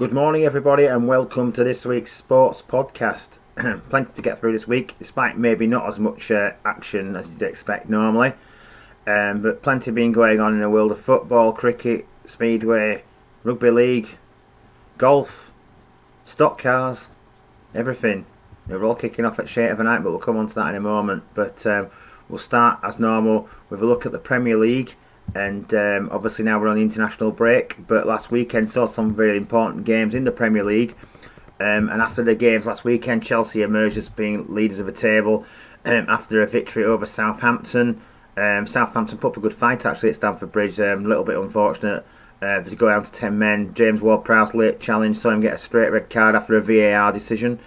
Good morning, everybody, and welcome to this week's sports podcast. Plenty to get through this week, despite maybe not as much action as you'd expect normally. But plenty been going on in the world of football, cricket, speedway, rugby league, golf, stock cars, everything. They're all kicking off at shade of a night, but we'll come on to that in a moment. But we'll start as normal with a look at the Premier League. And obviously now we're on the international break, but last weekend saw some very important games in the Premier League. And after the games last weekend, Chelsea emerged as being leaders of the table after a victory over Southampton. Southampton put up a good fight actually at Stamford Bridge. A little bit unfortunate to go down to 10 men. James Ward-Prowse late challenge saw him get a straight red card after a VAR decision.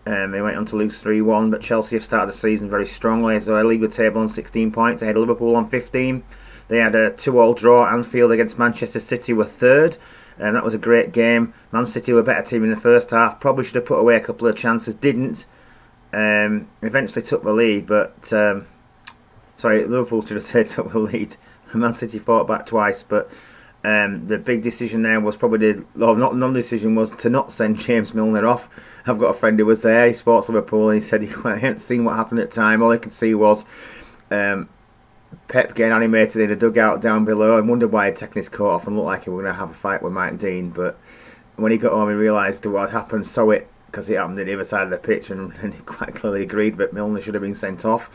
They went on to lose 3-1, but Chelsea have started the season very strongly. So they lead the table on 16 points ahead of Liverpool on 15. They had a 2-2 draw at Anfield against Manchester City, were third, and that was a great game. Man City were a better team in the first half, probably should have put away a couple of chances, didn't. Eventually took the lead, but Liverpool should have said took the lead. Man City fought back twice, but the big decision there was probably non-decision was to not send James Milner off. I've got a friend who was there, he sports Liverpool, and he said he hadn't seen what happened at the time. All he could see was Pep getting animated in a dugout down below and wondered why he'd taken his coat off and looked like he was going to have a fight with Mike Dean. But when he got home, he realised what had happened, saw it because it happened at the other side of the pitch, and he quite clearly agreed that Milner should have been sent off.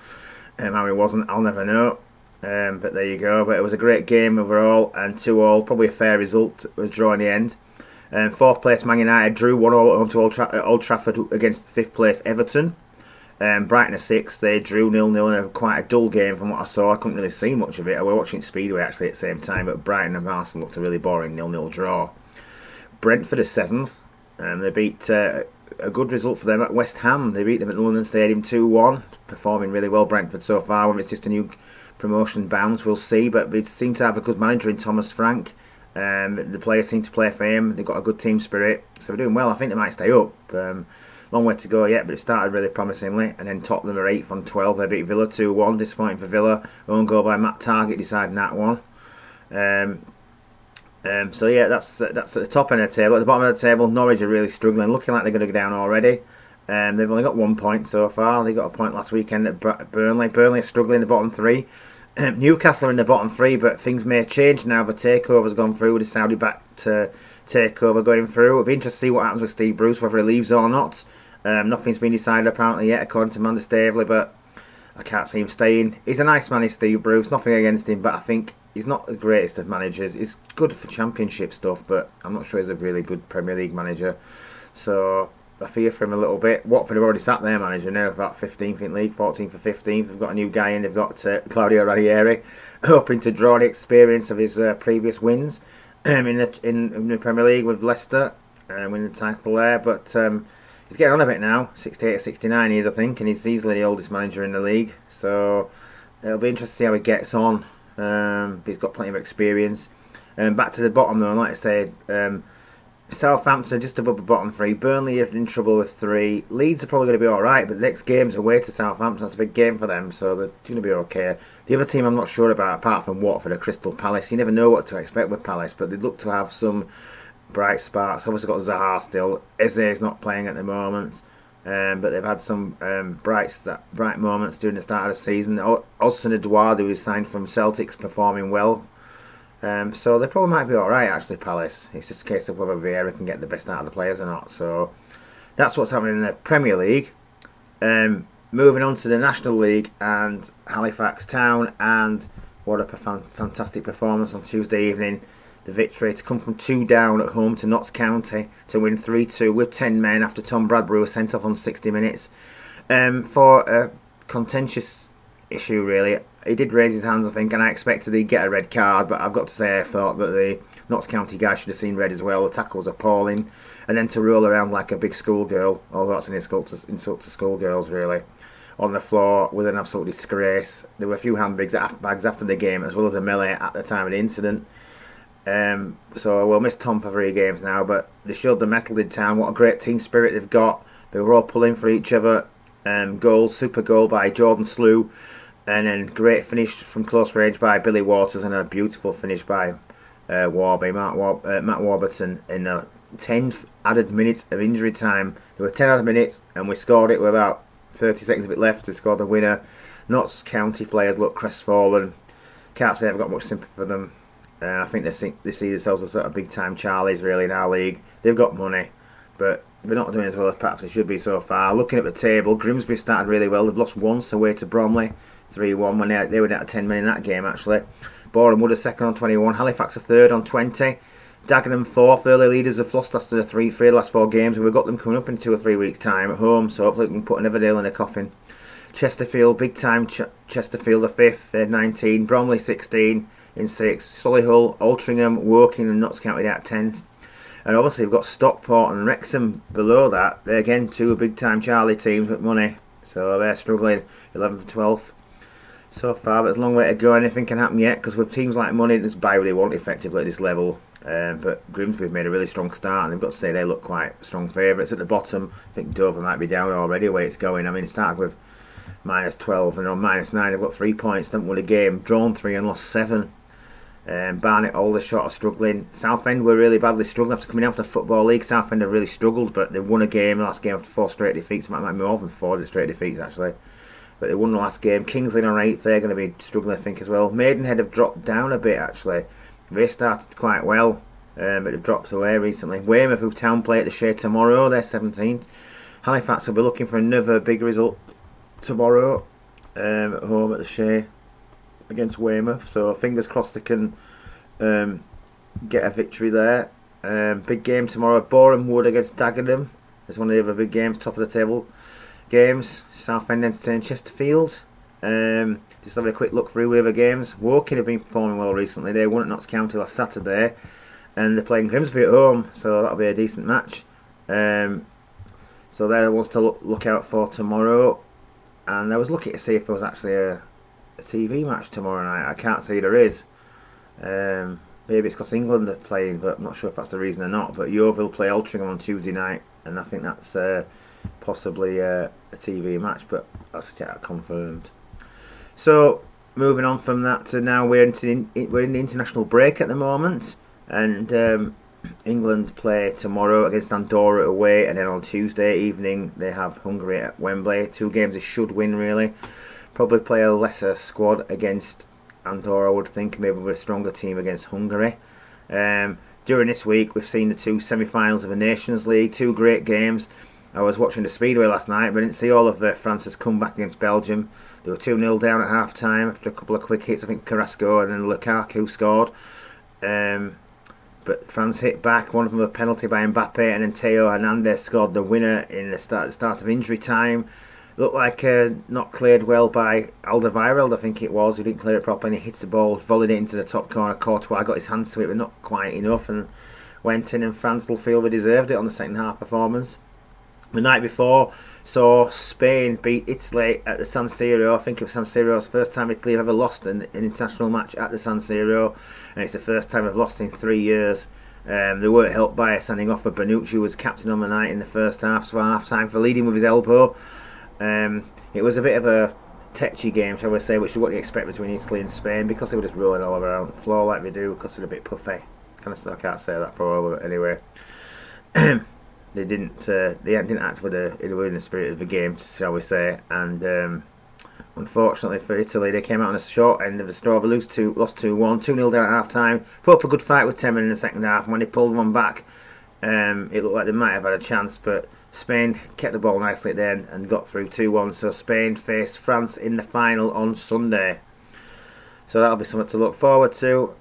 How he wasn't, I'll never know. But there you go. But it was a great game overall, and 2-2, probably a fair result. It was a draw in the end. Fourth place Man United drew 1-1 at home to Old Trafford against fifth place Everton. Brighton are sixth, they drew 0-0 in quite a dull game from what I saw. I couldn't really see much of it. I was watching Speedway actually at the same time, but Brighton and Arsenal looked a really boring 0-0 draw. Brentford are seventh, and they beat a good result for them at West Ham. They beat them at London Stadium 2-1, performing really well Brentford so far. Whether it's just a new promotion bounce, we'll see, but they seem to have a good manager in Thomas Frank. The players seem to play for him. They've got a good team spirit, so they're doing well. I think they might stay up. Long way to go yet, but it started really promisingly. And then Tottenham are 8th on 12. They beat Villa 2-1, disappointing for Villa. Own goal by Matt Targett deciding that one. So yeah, that's at the top end of the table. At the bottom of the table, Norwich are really struggling, looking like they're going to go down already. They've only got 1 point so far. They got a point last weekend at Burnley. Burnley are struggling in the bottom three. Newcastle are in the bottom three, but things may change now. The takeover's gone through with the Saudi-backed takeover going through. It'll be interesting to see what happens with Steve Bruce, whether he leaves or not. Nothing's been decided apparently yet, according to Amanda Staveley, but I can't see him staying. He's a nice man, Steve Bruce, nothing against him, but I think he's not the greatest of managers. He's good for championship stuff, but I'm not sure he's a really good Premier League manager. So I fear for him a little bit. Watford have already sat their manager now, about 15th in league, 14th or 15th. They've got a new guy in, they've got Claudio Ranieri, hoping to draw the experience of his previous wins in the Premier League with Leicester, winning the title there, but he's getting on a bit now, 68 or 69 years I think, and he's easily the oldest manager in the league, so it'll be interesting to see how he gets on. He's got plenty of experience. Back to the bottom though, like I said, Southampton are just above the bottom three. Burnley are in trouble with 3. Leeds are probably going to be alright, but the next game's away to Southampton. That's a big game for them, so they're going to be okay. The other team I'm not sure about, apart from Watford, are Crystal Palace. You never know what to expect with Palace, but they look to have some bright sparks. Obviously got Zaha still. Eze's not playing at the moment, but they've had some bright moments during the start of the season. Odsonne Edouard, who is signed from Celtic's, performing well. So they probably might be alright actually, Palace. It's just a case of whether Vieira can get the best out of the players or not. So that's what's happening in the Premier League. Moving on to the National League and Halifax Town, and what a fantastic performance on Tuesday evening. The victory to come from 2 down at home to Notts County to win 3-2 with 10 men after Tom Bradbury was sent off on 60 minutes. For a contentious issue really. He did raise his hands I think, and I expected he'd get a red card, but I've got to say I thought that the Notts County guy should have seen red as well. The tackle was appalling, and then to roll around like a big schoolgirl, although that's an insult to schoolgirls really, on the floor was an absolute disgrace. There were a few handbags after the game as well as a melee at the time of the incident. So we'll miss Tom for 3 games now, but they showed the mettle in town. What a great team spirit they've got. They were all pulling for each other. Super goal by Jordan Slew, and then great finish from close range by Billy Waters, and a beautiful finish by Matt Warburton in the 10 added minutes of injury time. There were 10 added minutes, and we scored it with about 30 seconds of it left to score the winner. Notts County players look crestfallen. Can't say I've got much sympathy for them. I think they see themselves as sort of big time Charlies really in our league. They've got money, but they're not doing as well as perhaps they should be so far. Looking at the table, Grimsby started really well. They've lost once away to Bromley, 3-1 when they were down to 10 men in that game actually. Boreham Wood are second on 21, Halifax are third on 20. Dagenham fourth. Early leaders have lost after the 3 the last 4 games, and we've got them coming up in 2 or 3 weeks' time at home, so hopefully we can put another nail in the coffin. Chesterfield, big time Chesterfield are 5th, they're 19. Bromley 16 in 6th. Solihull, Altrincham, Woking and Notts County at 10th. And obviously we've got Stockport and Wrexham below that. They're again 2 big time Charlie teams with money, so they're struggling 11th and 12th so far, but there's a long way to go. Anything can happen yet, because with teams like money, just buy what they want effectively at this level. But Grimsby have made a really strong start, and they've got to say they look quite strong favourites. At the bottom, I think Dover might be down already the way it's going. I mean, it started with -12 and on -9 they've got 3 points, haven't won a game, drawn 3 and lost 7. Barnet, Aldershot are struggling. Southend were really badly struggling after coming out of the Football League. Southend have really struggled, but they won a game, the last game after 4 straight defeats. Might be more than 4 straight defeats actually, but they won the last game. Kingsley are 8th, they're going to be struggling I think as well. Maidenhead have dropped down a bit actually. They started quite well, but they've dropped away recently. Weymouth, who Town play at the Shea tomorrow, they're 17th. Halifax will be looking for another big result tomorrow at home at the Shea against Weymouth, so fingers crossed they can get a victory there. Big game tomorrow, Boreham Wood against Dagenham. It's one of the other big games, top of the table games. Southend entertain Chesterfield. Just having a quick look through the other games. Woking have been performing well recently. They won at Notts County last Saturday, and they're playing Grimsby at home, so that'll be a decent match. So they're the ones to look out for tomorrow. And I was looking to see if there was actually a TV match tomorrow night. I can't see there is. Maybe it's because England are playing, but I'm not sure if that's the reason or not. But Yeovil play Altrincham on Tuesday night, and I think that's possibly a TV match, but I'll get that confirmed. So moving on from that to now, we're in the international break at the moment, and England play tomorrow against Andorra away, and then on Tuesday evening they have Hungary at Wembley. 2 games they should win really. Probably play a lesser squad against Andorra, I would think, maybe with a stronger team against Hungary. During this week we've seen the 2 semi-finals of the Nations League, 2 great games. I was watching the Speedway last night, but I didn't see all of France's comeback against Belgium. They were 2-0 down at half time after a couple of quick hits. I think Carrasco and then Lukaku scored. But France hit back, one of them a penalty by Mbappe, and then Theo Hernandez scored the winner in the start of injury time. Looked like not cleared well by Alderweireld, I think it was, who didn't clear it properly, and he hits the ball, volleyed it into the top corner. Courtois got his hands to it, but not quite enough, and went in, and France will feel they deserved it on the second half performance. The night before saw Spain beat Italy at the San Siro. I think it was San Siro's first time Italy have ever lost an international match at the San Siro, and it's the first time they've lost in 3 years. They weren't helped by a sending off of Bonucci, who was captain on the night in the first half, so half time for leading with his elbow. It was a bit of a tetchy game, shall we say, which is what you expect between Italy and Spain, because they were just rolling all around the floor like they do, because they're a bit puffy. I can't say that probably, but anyway. They didn't act with in the spirit of the game, shall we say, and unfortunately for Italy, they came out on the short end of the straw. They lost 2-1, 2-0 down at half time. Put up a good fight with 10 men in the second half, and when they pulled one back, it looked like they might have had a chance, but Spain kept the ball nicely at the end and got through 2-1. So Spain face France in the final on Sunday. So that'll be something to look forward to.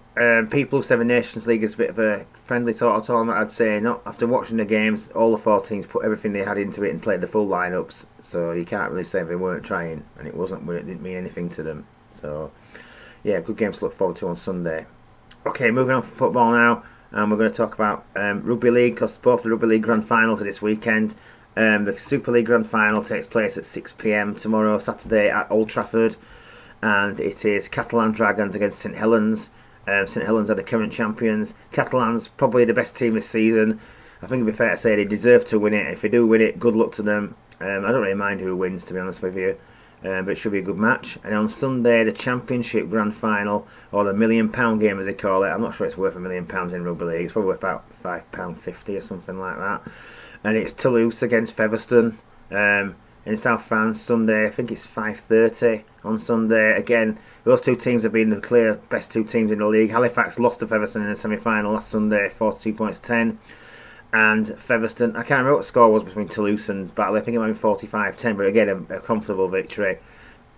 People who say the Nations League is a bit of a friendly sort of tournament, I'd say not. After watching the games, all the 4 teams put everything they had into it and played the full lineups, so you can't really say they weren't trying, and it didn't mean anything to them. So yeah, good games to look forward to on Sunday. Okay, moving on from football now, and we're going to talk about Rugby League, because both the Rugby League Grand Finals are this weekend. The Super League Grand Final takes place at 6 PM tomorrow, Saturday, at Old Trafford, and it is Catalan Dragons against St Helens. St Helens are the current champions. Catalans probably the best team this season. I think it'd be fair to say they deserve to win it. If they do win it, good luck to them. I don't really mind who wins, to be honest with you. but it should be a good match. And on Sunday, the Championship Grand Final, or the £1 million game as they call it. I'm not sure it's worth £1 million in rugby league. It's probably worth about £5.50 or something like that. And it's Toulouse against Featherstone in South France. Sunday, I think it's 5:30 on Sunday. Again, those two teams have been the clear best two teams in the league. Halifax lost to Featherstone in the semi-final last Sunday, 42 points to 10. And Featherstone, I can't remember what the score was between Toulouse and Batley. I think it might be 45-10, but again, a comfortable victory.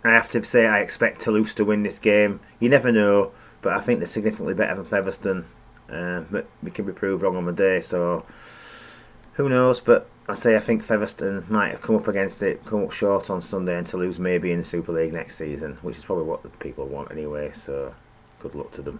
I have to say I expect Toulouse to win this game. You never know, but I think they're significantly better than Featherstone. But we can be proved wrong on the day, so who knows? But I think Featherstone might have come up short on Sunday, and Toulouse may be in the Super League next season, which is probably what the people want anyway, so good luck to them.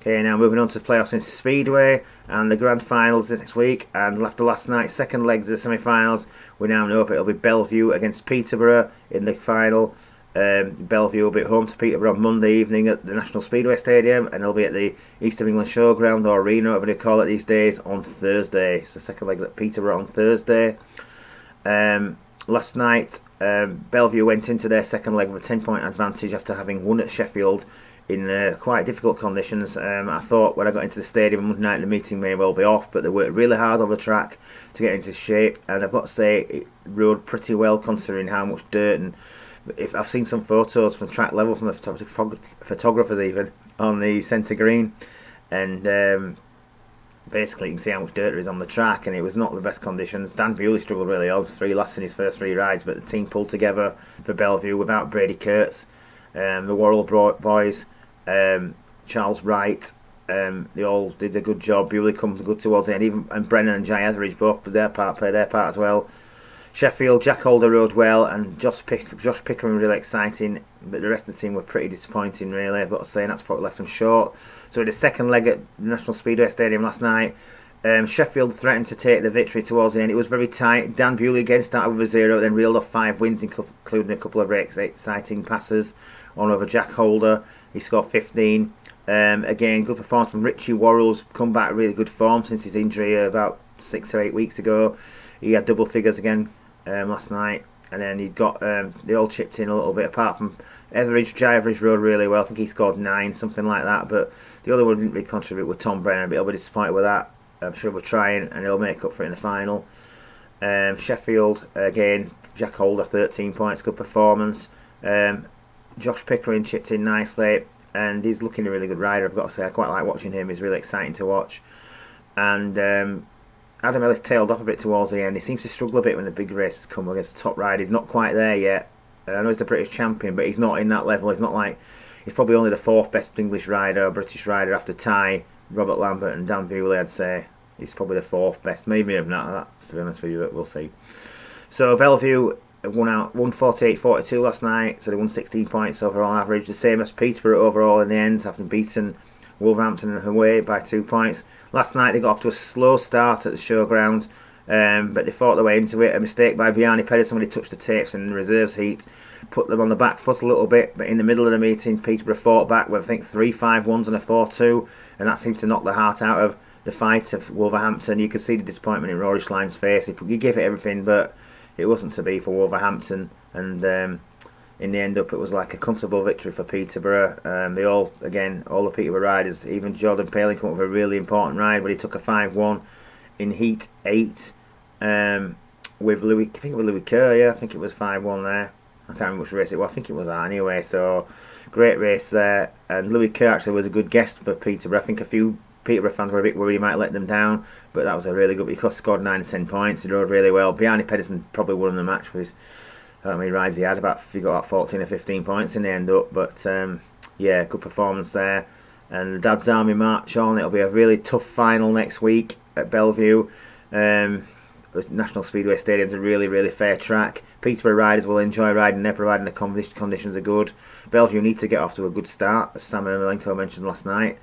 Okay, now moving on to playoffs in Speedway and the grand finals next week. And after last night's second legs of the semi-finals, we now know if it'll be Bellevue against Peterborough in the final. Bellevue will be at home to Peterborough on Monday evening at the National Speedway Stadium, and they'll be at the East of England Showground or Arena, whatever they call it these days, on Thursday. So second leg at Peterborough on Thursday. Last night, Bellevue went into their second leg with a 10-point advantage after having won at Sheffield in quite difficult conditions. I thought when I got into the stadium Monday night the meeting may well be off, but they worked really hard on the track to get into shape, and I've got to say it rode pretty well considering how much dirt. And if I've seen some photos from track level from the photographers even on the centre green, and basically you can see how much dirt there is on the track, and it was not the best conditions. Dan Bewley struggled really hard, 3 last in his first 3 rides, but the team pulled together for Bellevue without Brady Kurtz, the Worrell boys, Charles Wright, they all did a good job. Bewley comes good towards the end, and Brennan and Jay Etheridge both played their part as well. Sheffield, Jack Holder rode well, and Josh Pickering really exciting, but the rest of the team were pretty disappointing really, I've got to say, and that's probably left them short. So in the second leg at the National Speedway Stadium last night, Sheffield threatened to take the victory towards the end. It was very tight. Dan Bewley again started with a 0, then reeled off 5 wins, including a couple of very exciting passes on over Jack Holder. He scored 15. Again, good performance from Richie Worrell's come back really good form since his injury about 6 or 8 weeks ago. He had double figures again last night, and then he got they all chipped in a little bit. Apart from Etheridge, Jay Etheridge rode really well. I think he scored 9, something like that. But the other one didn't really contribute with Tom Brennan, but he'll be disappointed with that. I'm sure we're trying, and he'll make up for it in the final. Sheffield again, Jack Holder 13 points, good performance. Josh Pickering chipped in nicely, and he's looking a really good rider, I've got to say. I quite like watching him, he's really exciting to watch. And Adam Ellis tailed off a bit towards the end. He seems to struggle a bit when the big races come against the top rider. He's not quite there yet. I know he's the British champion, but he's not in that level. He's not like, he's probably only the 4th best English rider, British rider after Ty, Robert Lambert and Dan Bewley, I'd say. He's probably the 4th best, maybe even that, to be honest with you, we'll see. So Bellevue won 48-42 last night, so they won 16 points overall average, the same as Peterborough overall in the end, having beaten Wolverhampton away by 2 points. Last night they got off to a slow start at the showground, but they fought their way into it. A mistake by Bjarne Pedersen when he touched the tapes in the reserves heat put them on the back foot a little bit, but in the middle of the meeting Peterborough fought back with I think 3 5-1s and a 4-2, and that seemed to knock the heart out of the fight of Wolverhampton. You could see the disappointment in Rory Schline's face. He gave it everything, but it wasn't to be for Wolverhampton, and in the end up it was like a comfortable victory for Peterborough. They all the Peterborough riders, even Jordan Palin came up with a really important ride where he took a 5-1 in Heat 8 with Louis Kerr, yeah, I think it was 5-1 there. I can't remember which race it was, I think it was that anyway, so great race there. And Louis Kerr actually was a good guest for Peterborough. I think a few Peterborough fans were a bit worried he might let them down, but that was a really good, he scored 9 and 10 points, he rode really well. Bjarne Pedersen probably won the match with his, I don't know how many rides he had, he got about 14 or 15 points in the end up, but yeah, good performance there. And the Dad's Army march on. It'll be a really tough final next week at Bellevue. The National Speedway Stadium's a really, really fair track. Peterborough riders will enjoy riding there, providing the conditions are good. Bellevue need to get off to a good start, as Sam and Malenko mentioned last night.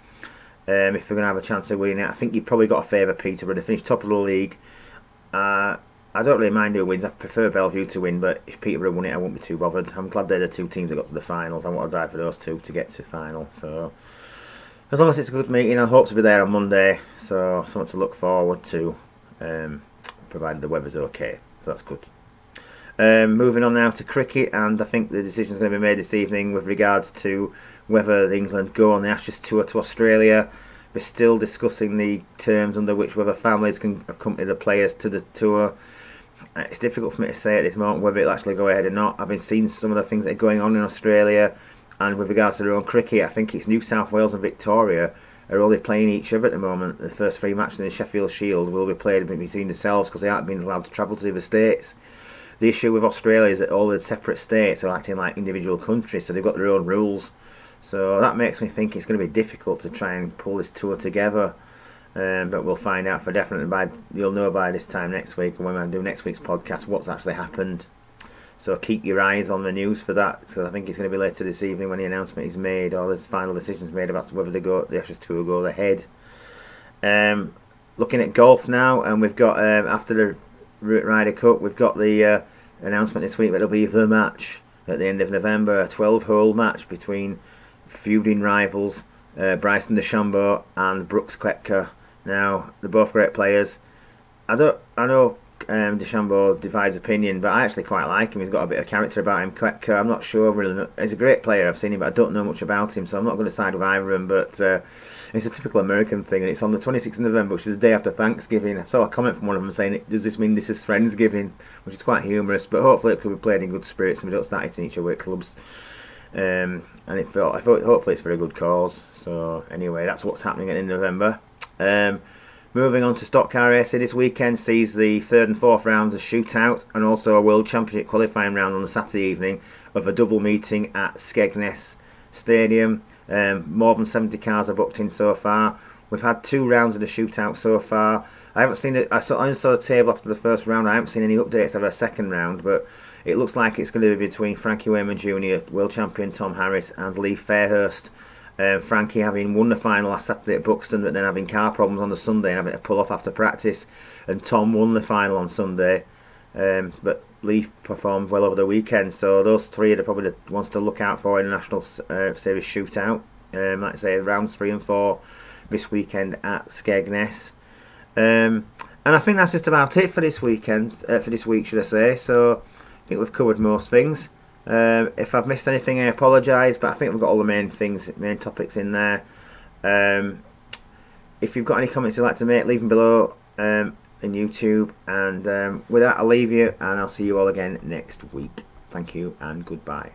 If they're going to have a chance of winning it, I think you've probably got to favour Peterborough. They finished top of the league. I don't really mind who wins. I prefer Bellevue to win, but if Peterborough won it, I won't be too bothered. I'm glad they're the 2 teams that got to the finals. I want to die for those 2 to get to the final. So as long as it's a good meeting, I hope to be there on Monday. So something to look forward to, provided the weather's okay. So that's good. Moving on now to cricket, and I think the decision is going to be made this evening with regards to whether England go on the Ashes tour to Australia. We're still discussing the terms under which whether families can accompany the players to the tour. It's difficult for me to say at this moment whether it'll actually go ahead or not. I've been seeing some of the things that are going on in Australia, and with regards to their own cricket, I think it's New South Wales and Victoria are only playing each other at the moment. The first 3 matches in the Sheffield Shield will be played between themselves because they aren't being allowed to travel to the other states. The issue with Australia is that all the separate states are acting like individual countries, so they've got their own rules. So that makes me think it's going to be difficult to try and pull this tour together. But we'll find out for definite. You'll know by this time next week, and when I do next week's podcast, what's actually happened. So keep your eyes on the news for that, because I think it's going to be later this evening when the announcement is made, or the final decisions made about whether the Ashes tour go ahead. Looking at golf now, and we've got after the Ryder Cup, we've got the announcement this week that it'll be the match at the end of November, a 12-hole match between feuding rivals Bryson DeChambeau and Brooks Koepka. Now, they're both great players. I know DeChambeau divides opinion, but I actually quite like him. He's got a bit of character about him. Koepka, I'm not sure really. He's a great player. I've seen him, but I don't know much about him, so I'm not going to side with either of them. But it's a typical American thing, and it's on the 26th of November, which is the day after Thanksgiving. I saw a comment from one of them saying, "Does this mean this is Friendsgiving?" Which is quite humorous, but hopefully it could be played in good spirits and we don't start hitting each other at clubs. And I thought hopefully it's for a good cause. So anyway, that's what's happening in November. Moving on to stock car racing, this weekend sees the 3rd and 4th rounds of shootout, and also a World Championship qualifying round on the Saturday evening of a double meeting at Skegness Stadium. More than 70 cars are booked in so far. We've had 2 rounds of the shootout so far. I haven't seen it. I only saw the table after the first round. I haven't seen any updates of a second round, but it looks like it's going to be between Frankie Wayman Jr., world champion Tom Harris, and Lee Fairhurst. Frankie having won the final last Saturday at Buxton, but then having car problems on the Sunday and having to pull off after practice. And Tom won the final on Sunday, but Lee performed well over the weekend. So those 3 are probably the ones to look out for in the National Series shootout. Like I say, rounds 3 and 4 this weekend at Skegness. And I think that's just about it for this weekend. For this week, should I say? So I think we've covered most things. If I've missed anything, I apologise, but I think we've got all the main topics in there. If you've got any comments you'd like to make, leave them below in YouTube. And with that, I'll leave you, and I'll see you all again next week. Thank you and goodbye.